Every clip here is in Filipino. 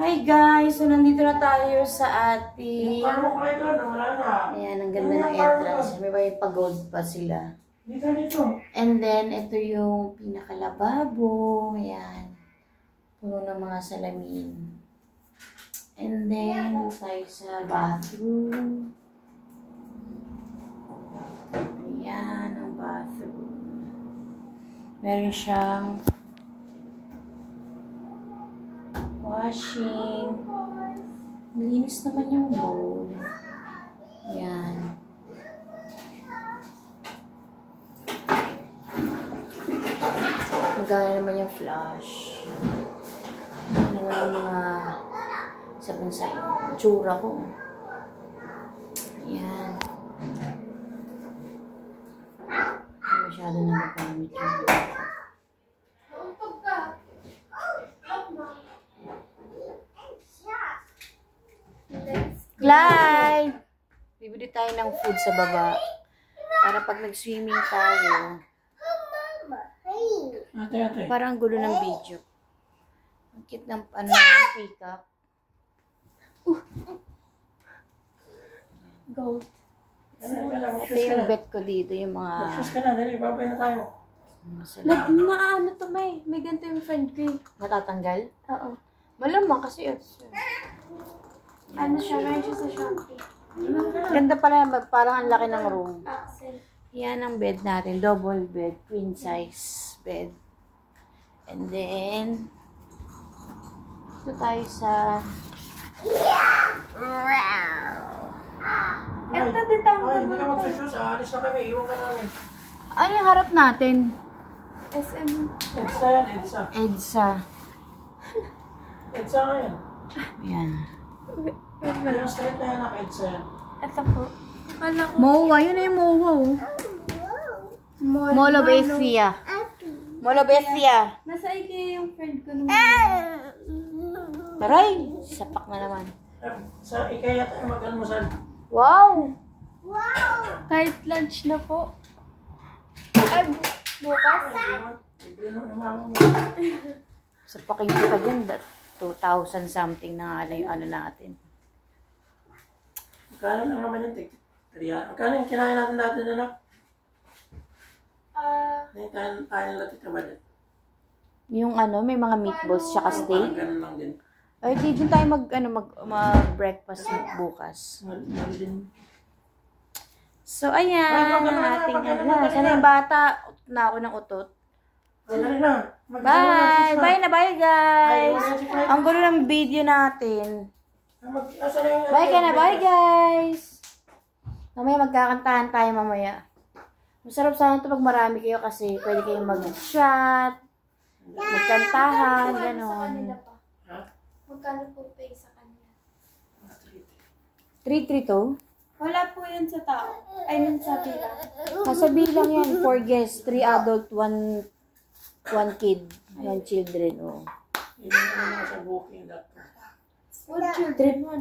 Hi guys! So, nandito na tayo sa ating... Ayan, ang ganda ng entrance. May pagod pa sila. And then, ito yung pinakalababo. Ayan. Puno ng mga salamin. And then, tayo sa bathroom. Ayan, ang bathroom. Meron siyang washing. Malinis naman yung bowl. Ayan. Magana naman yung flush. Ano naman yung mga sa tsura ko. Ayan. Masyado na nagamit yun. Clyde! Bibili tayo ng food sa baba. Para pag nag-swimming tayo. Parang gulo ng video. Ang cute ng pick-up. Goat. Ito yung bet ko dito. Yung mga... Mag-shoes ka na. Dali, babay na tayo. Ano to may ganito yung friend ko eh. Matatanggal? Oo. Malamang kasi yun. Ano siya? Meron siya sa Shopee. Ganda pala, parang ang laki ng room. Axel. Yan ang bed natin. Double bed. Queen size bed. And then, ito tayo sa... Ito din tayo. Ay, hindi ka mag-shoes. Alis na kami. Iwan ka namin. Ano yung harap natin? SM. EDSA yan, EDSA. EDSA. EDSA nga yan. Yan. Yung street na yan, EDSA yan. Ito po. Kala ko. MOA. Yun na yung MOA. Mall of Asia. Mall of Asia. Nasa IKEA yung friend ko nung Taray! Sapak na naman. Sa IKEA tayo mag-almusal. Wow! kahit lunch na po. Ay, bukas. Sapakin kita dyan. 2,000 something na nga yung ano natin. Magkano lang naman yung ticket? Magkano yung kinain natin dati na lang? Tayo nila tita ba din? Yung ano, may mga meatballs tsaka steak. Parang ganun lang din. Ay, di din tayo mag-breakfast bukas. Din. So, ayan, ang ating ano. Sana yung bata, utot na ako ng utot. Dali na. Bye! Bye na, bye guys! Ang gulo ng video natin. Bye ka na, bye guys! Mamaya magkakantahan tayo mamaya. Masarap sana ito pag marami kayo kasi pwede kayong mag-shot, magkantahan, gano'n. Magkano po pay sa kanya? 3-3 to? Wala po yun sa tao. Ay, nun sa bilang. Nasa bilang yan, 4 guests, 3 adult, 1 kid, 1 children, oh. Hindi na naman sa booking.com. One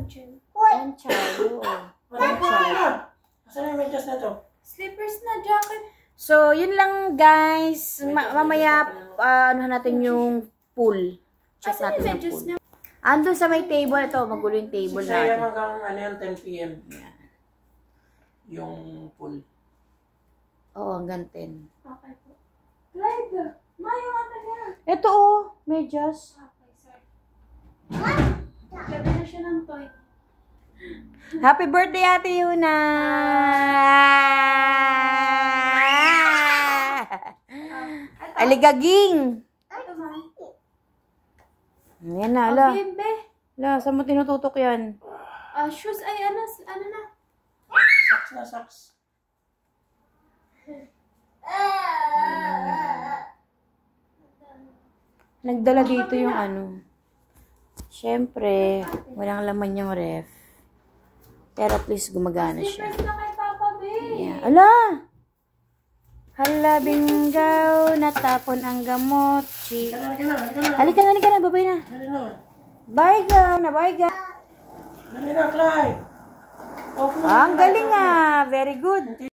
child. 1 child, oh. One child. Asan yung medyas na to? Slippers na, jacket. So, yun lang guys. Mamaya, ano natin yung pool. Check Asan natin yung yung medyas pool. niya? Andun sa may table, ito, magulo yung table Saya natin. hanggang ano yan, 10 p.m. Yung pool. Oo, hanggang 10. Okay po. Clyde, yung ano niya. Ito oh, medyas. Okay, sorry. Gabi na siya ng toy. Happy birthday, Ate Yuna! Aligaging! Ito ma. Yan na, ala. Okay, be. Ala, saan mo tinututok yan? Shoes ay ano na? Socks na socks. Nagdala dito yung ano. Siyempre, walang laman yung ref. Pero at least gumagana siya. Slippers na kay Papa, be. Yeah. Ala! Hala, binggaw, natapon ang gamot. Halika na, babay na. Dali na. Bye, gaw na, bye, gaw. Dali na, Clyde. Ang galing ah, very good.